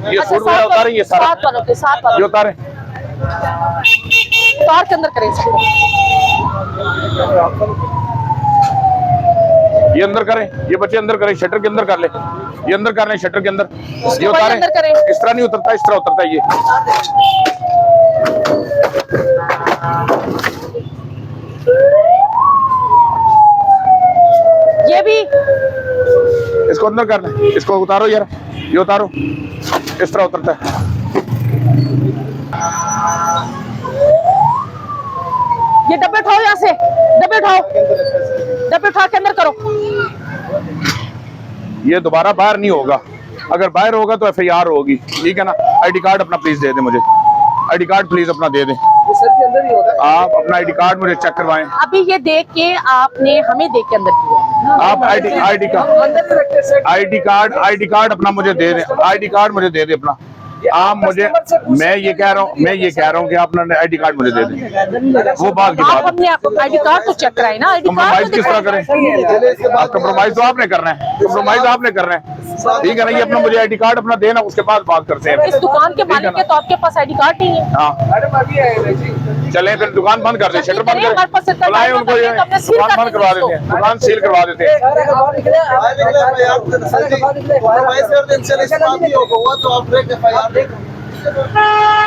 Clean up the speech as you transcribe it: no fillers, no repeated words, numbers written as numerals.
ये अच्छा, सूट वगैरह उतारें, ये सारा सात वालों के, सात वालों ये उतारें, तार के अंदर करें इसको। ये अंदर करें, ये बच्चे अंदर करें, शटर के अंदर कर ले, ये अंदर कर लें शटर के अंदर, ये भाई उतारें, अंदर करें। इस तरह नहीं उतरता, इस तरह उतरता है ये भी इसको अंदर कर लें, इसको उतारो यार, ये उतारो, इस तरह उतरता है। ये डब्बे उठाओ, यहाँ से डब्बे उठाओ, डब्बे उठा के अंदर करो। ये दोबारा बाहर नहीं होगा, अगर बाहर होगा तो FIR होगी, ठीक है ना। ID कार्ड अपना प्लीज दे दें मुझे, ID कार्ड प्लीज अपना दे दें, आप अपना ID कार्ड मुझे चेक करवाएं। अभी ये देख के आपने हमें देख के अंदर किया, आप ID कार्ड अपना मुझे दे दें, ID कार्ड मुझे दे दें अपना। आप मुझे, मैं ये कह रहा हूँ कि आप ID कार्ड मुझे दे दें, वो बात की आप बात। हमने आपको ID कार्ड तो चेक कराए ना, ID कंप्रोमाइज कार्ड तो किस तरह करें, आप कंप्रोमाइज तो आपने करना है, कंप्रोमाइज आपने करना है, ठीक है ना। ये अपना मुझे ID कार्ड अपना देना, उसके बाद बात करते हैं। इस दुकान के मालिक के, तो आपके पास ID कार्ड नहीं है। हाँ चलें फिर दुकान बंद कर दें, शटर बंद हमारे पास करें, सरकार बुलाएं उनको, ये हमने सील दुकान कर बंद करवा देते हैं, दुकान सील करवा देते हैं। तो आप